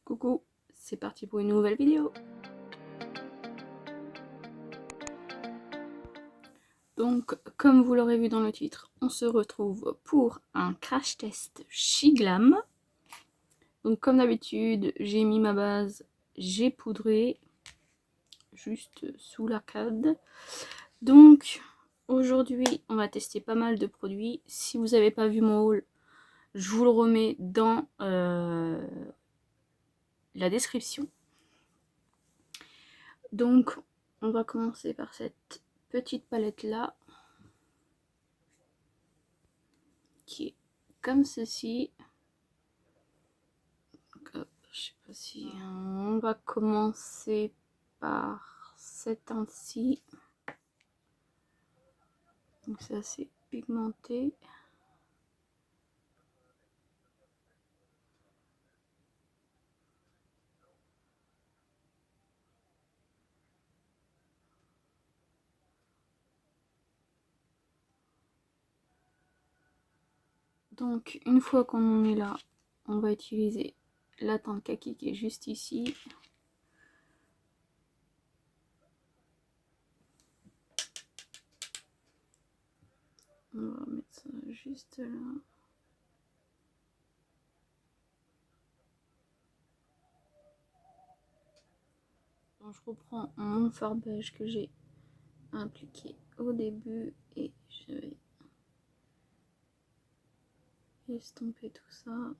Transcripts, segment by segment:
Coucou, c'est parti pour une nouvelle vidéo. Donc, comme vous l'aurez vu dans le titre, on se retrouve pour un crash test Shiglam. Donc, comme d'habitude, j'ai mis ma base, j'ai poudré juste sous l'arcade. Donc, aujourd'hui, on va tester pas mal de produits. Si vous n'avez pas vu mon haul, je vous le remets dans la description. Donc, on va commencer par cette petite palette là, qui est comme ceci. Donc, je sais pas si on va commencer par cette teinte-ci. Donc c'est assez pigmenté. Donc une fois qu'on en est là, on va utiliser la teinte kaki qui est juste ici. On va mettre ça juste là. Donc, je reprends mon fard beige que j'ai appliqué au début et je vais estomper tout ça.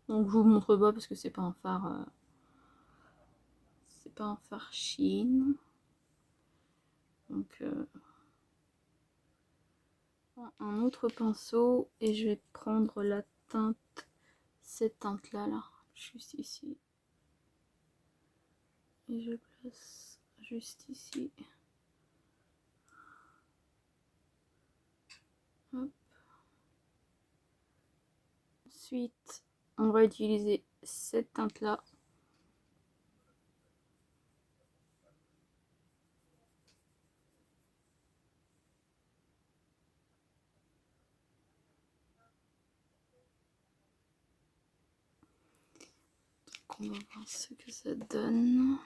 Donc je vous montre pas parce que c'est pas un fard Shein. Donc un autre pinceau et je vais prendre la teinte, cette teinte là, juste ici. Et je place juste ici. Hop. Ensuite, on va utiliser cette teinte là. Donc on va voir ce que ça donne.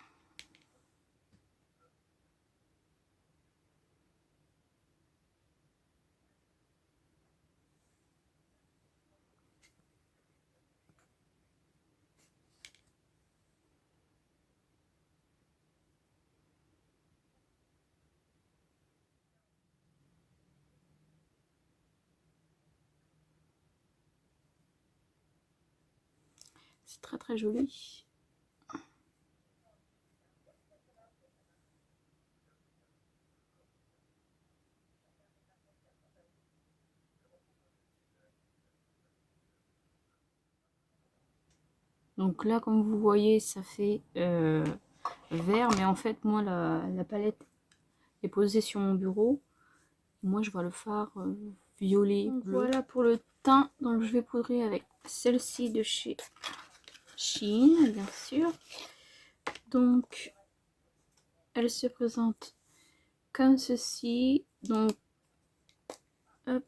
C'est très très joli. Donc là, comme vous voyez, ça fait vert, mais en fait, moi, la palette est posée sur mon bureau. Moi, je vois le fard violet, bleu. Voilà pour le teint. Donc, je vais poudrer avec celle-ci de chez Shein, bien sûr. Donc, elle se présente comme ceci. Donc, hop,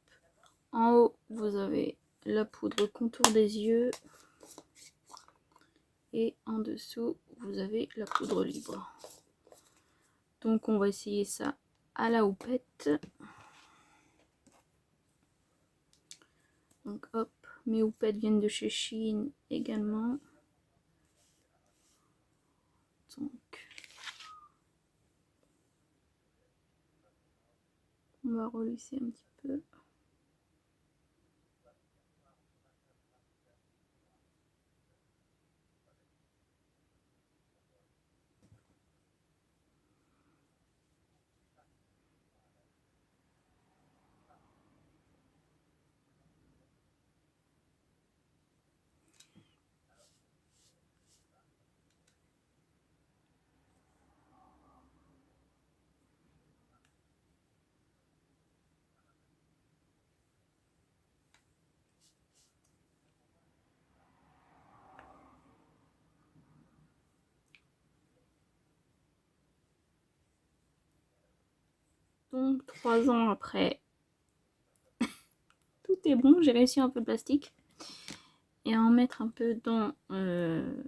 en haut, vous avez la poudre contour des yeux. Et en dessous, vous avez la poudre libre. Donc, on va essayer ça à la houppette. Donc, hop, mes houpettes viennent de chez Shein également. Donc, on va relisser un petit peu. Donc 3 ans après, tout est bon. J'ai réussi un peu de plastique. Et à en mettre un peu dans le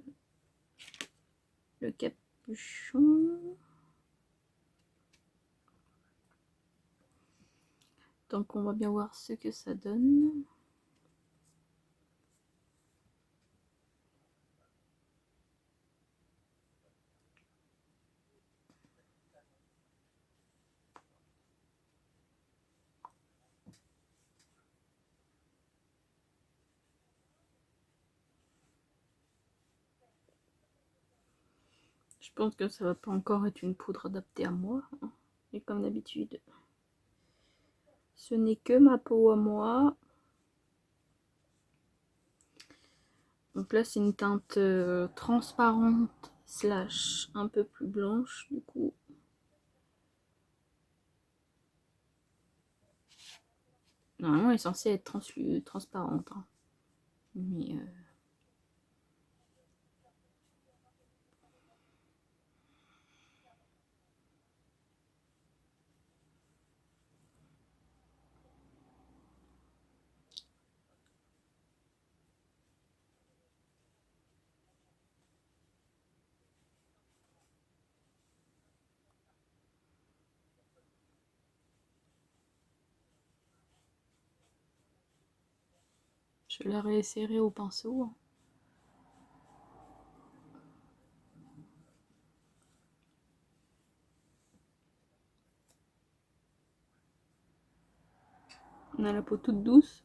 capuchon. Donc on va bien voir ce que ça donne. Je pense que ça va pas encore être une poudre adaptée à moi. Et comme d'habitude, ce n'est que ma peau à moi. Donc là, c'est une teinte transparente slash un peu plus blanche du coup. Normalement, elle est censée être transparente. Hein. Mais je la réessayerai au pinceau. On a la peau toute douce.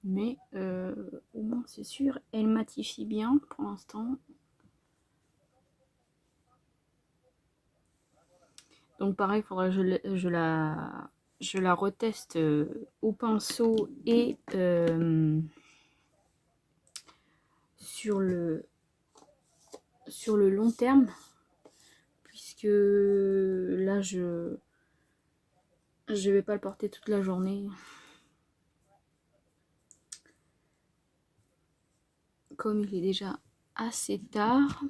Mais au moins c'est sûr, elle matifie bien pour l'instant. Donc pareil, il faudra que je la reteste au pinceau et sur le long terme. Puisque là, je vais pas le porter toute la journée. Comme il est déjà assez tard.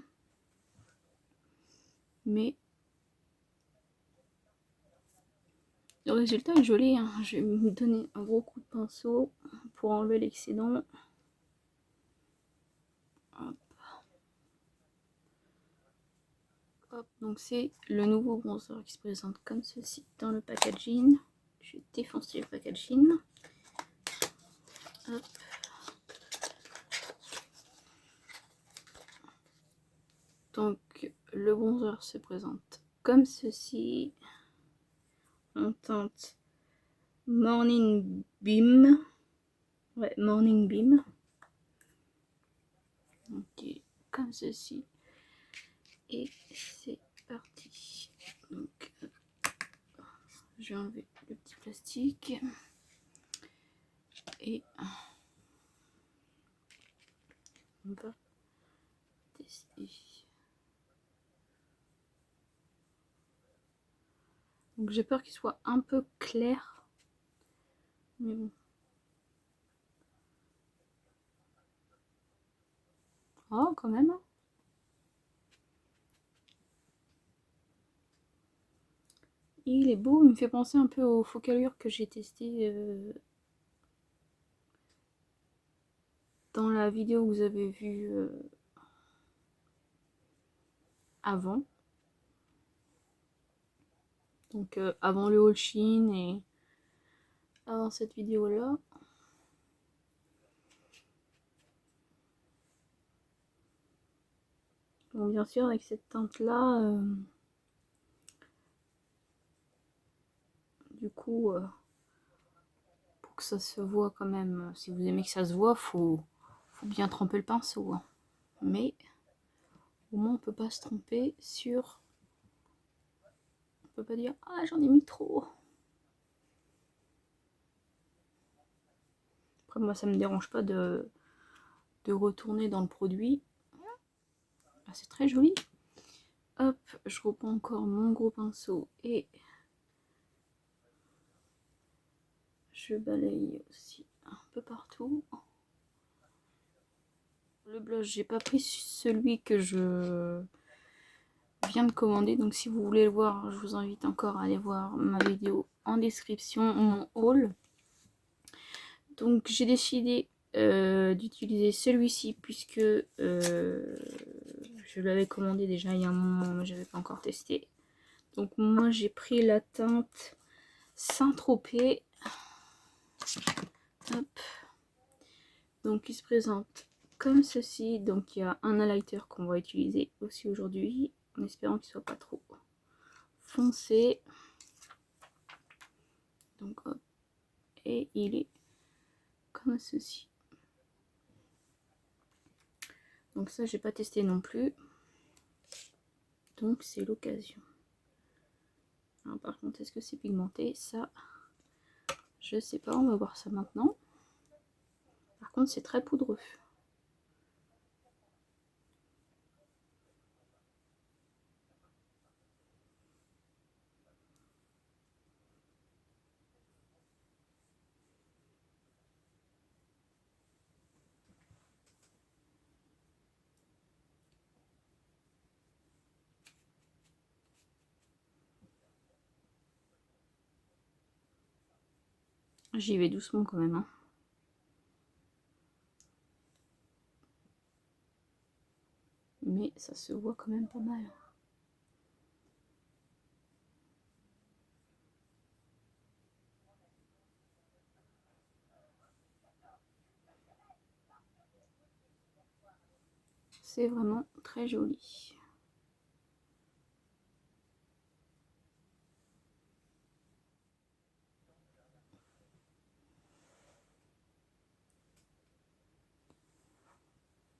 Mais le résultat est joli. Hein. Je vais me donner un gros coup de pinceau pour enlever l'excédent. Hop, donc c'est le nouveau bronzer qui se présente comme ceci dans le packaging. Je vais défoncer le packaging. Hop. Donc le bronzer se présente comme ceci. En teinte Morning Beam. Ouais, Morning Beam. Ok, comme ceci. Et c'est parti. Donc, je vais enlever le petit plastique. Et on va tester. Donc j'ai peur qu'il soit un peu clair. Mais bon. Oh, quand même. Il est beau, il me fait penser un peu au Focallure que j'ai testé dans la vidéo que vous avez vue avant. Donc avant le haul Shein et avant cette vidéo là. Donc bien sûr avec cette teinte là, du coup pour que ça se voit quand même, si vous aimez que ça se voit, faut bien tremper le pinceau. Hein. Mais au moins on peut pas se tromper sur... On peut pas dire ah j'en ai mis trop. Après moi ça me dérange pas de retourner dans le produit. Ah, c'est très joli. Hop, je reprends encore mon gros pinceau et je balaye aussi un peu partout. Le blush, j'ai pas pris celui que je viens de commander. Donc si vous voulez le voir, je vous invite encore à aller voir ma vidéo en description, mon haul. Donc j'ai décidé d'utiliser celui-ci puisque je l'avais commandé déjà il y a un moment, mais j'avais pas encore testé. Donc moi j'ai pris la teinte Saint-Tropez. Hop. Donc il se présente comme ceci. Donc il y a un highlighter qu'on va utiliser aussi aujourd'hui, en espérant qu'il soit pas trop foncé. Donc hop. Et il est comme ceci. Donc ça j'ai pas testé non plus. Donc c'est l'occasion. Alors par contre, est-ce que c'est pigmenté? Ça, je sais pas, on va voir ça maintenant. Par contre, c'est très poudreux. J'y vais doucement quand même, hein. Mais ça se voit quand même pas mal. C'est vraiment très joli.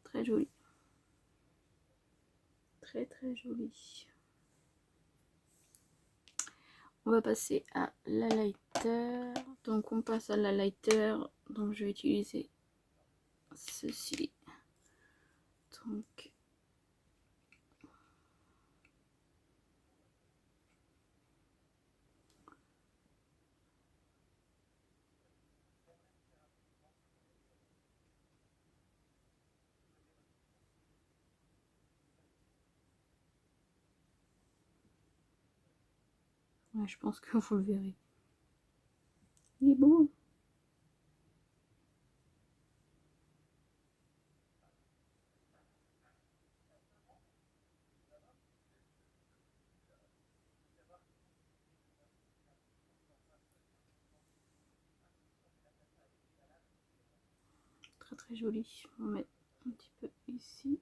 Très joli. Très très joli. On va passer à l'highlighter. Donc on passe à l'highlighter. Donc je vais utiliser ceci. Donc ouais, je pense que vous le verrez. Il est beau. Très très joli. On va mettre un petit peu ici.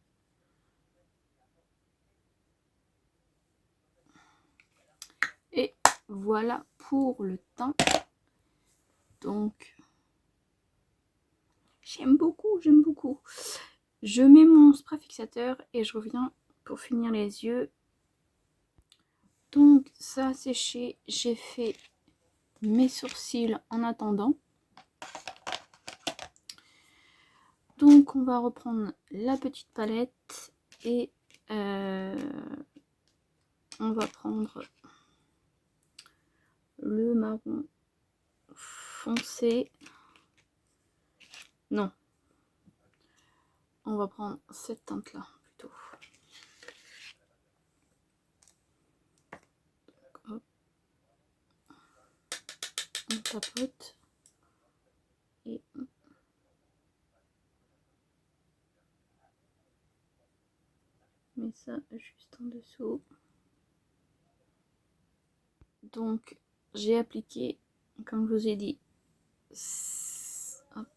Et voilà pour le teint. Donc j'aime beaucoup, j'aime beaucoup. Je mets mon spray fixateur et je reviens pour finir les yeux. Donc ça a séché, j'ai fait mes sourcils en attendant. Donc on va reprendre la petite palette et on va prendre le marron foncé. Non, on va prendre cette teinte là plutôt. Donc, hop. On tapote et on met ça juste en dessous. Donc j'ai appliqué, comme je vous ai dit, hop,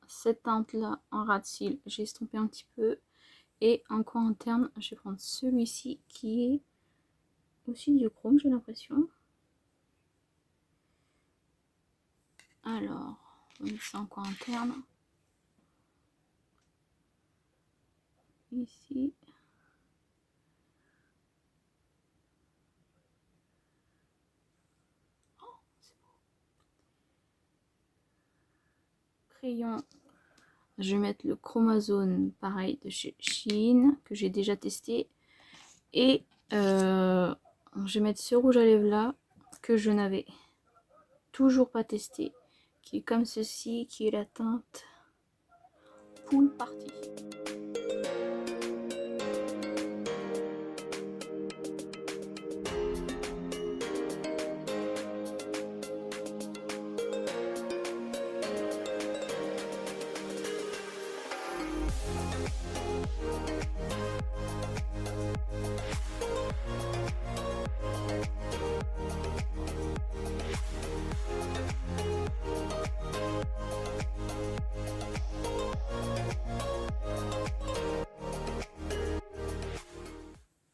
cette teinte là en ras de cils, j'ai estompé un petit peu. Et en coin interne, je vais prendre celui-ci qui est aussi du chrome, j'ai l'impression. Alors, on va mettre ça en coin interne. Ici. Oh, c'est beau. Crayon. Je vais mettre le Chromazone, pareil, de chez Shein, que j'ai déjà testé. Et je vais mettre ce rouge à lèvres là, que je n'avais toujours pas testé. Qui est comme ceci, qui est la teinte Pool Party.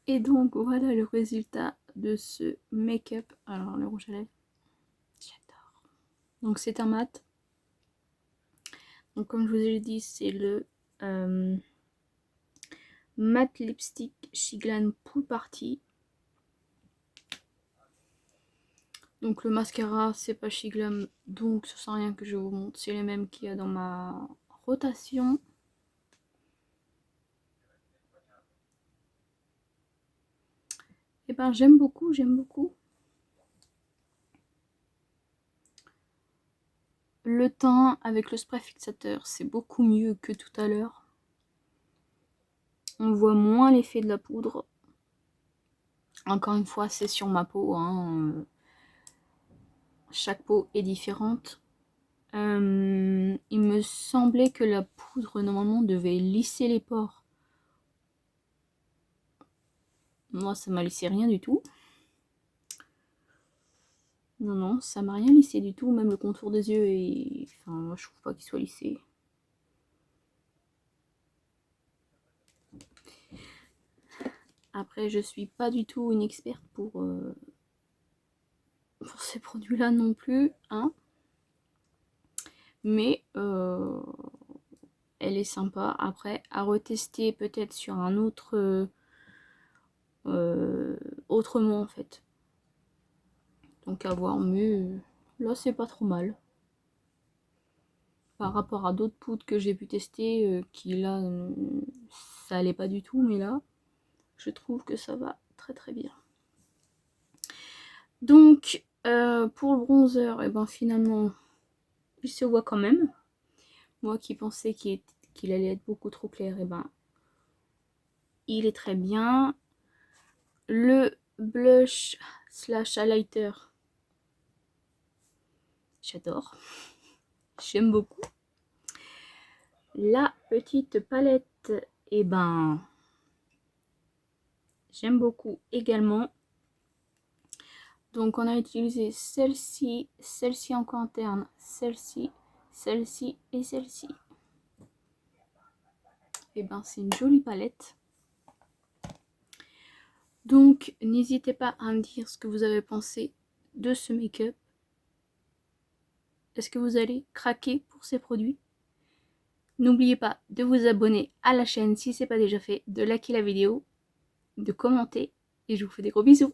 Et donc voilà le résultat de ce make-up. Alors le rouge à lèvres, j'adore. Donc c'est un mat. Donc comme je vous ai dit, c'est le matte lipstick Shiglan Pool Party. Donc le mascara c'est pas Shiglan, donc ça sert à rien que je vous montre. C'est les mêmes qu'il y a dans ma rotation. Et ben j'aime beaucoup, j'aime beaucoup. Le teint avec le spray fixateur, c'est beaucoup mieux que tout à l'heure. On voit moins l'effet de la poudre. Encore une fois, c'est sur ma peau, hein. Chaque peau est différente. Il me semblait que la poudre, normalement, devait lisser les pores. Moi, ça m'a lissé rien du tout. Non, non, ça m'a rien lissé du tout. Même le contour des yeux, et enfin, moi, je trouve pas qu'il soit lissé. Après, je suis pas du tout une experte pour ces produits-là non plus, hein. Mais elle est sympa. Après, à retester peut-être sur un autre autrement en fait. Donc à voir, mais là c'est pas trop mal. Par rapport à d'autres poudres que j'ai pu tester, qui là, ça allait pas du tout, mais là, je trouve que ça va très très bien. Donc, pour le bronzer, et ben finalement, il se voit quand même. Moi qui pensais qu'il allait être beaucoup trop clair, et ben, il est très bien. Le blush slash highlighter, j'adore. J'aime beaucoup. La petite palette, et ben, j'aime beaucoup également. Donc on a utilisé celle-ci, celle-ci encore interne, celle-ci, celle-ci et celle-ci. Et ben c'est une jolie palette. Donc n'hésitez pas à me dire ce que vous avez pensé de ce make-up. Est-ce que vous allez craquer pour ces produits? N'oubliez pas de vous abonner à la chaîne si ce n'est pas déjà fait, de liker la vidéo, de commenter et je vous fais des gros bisous.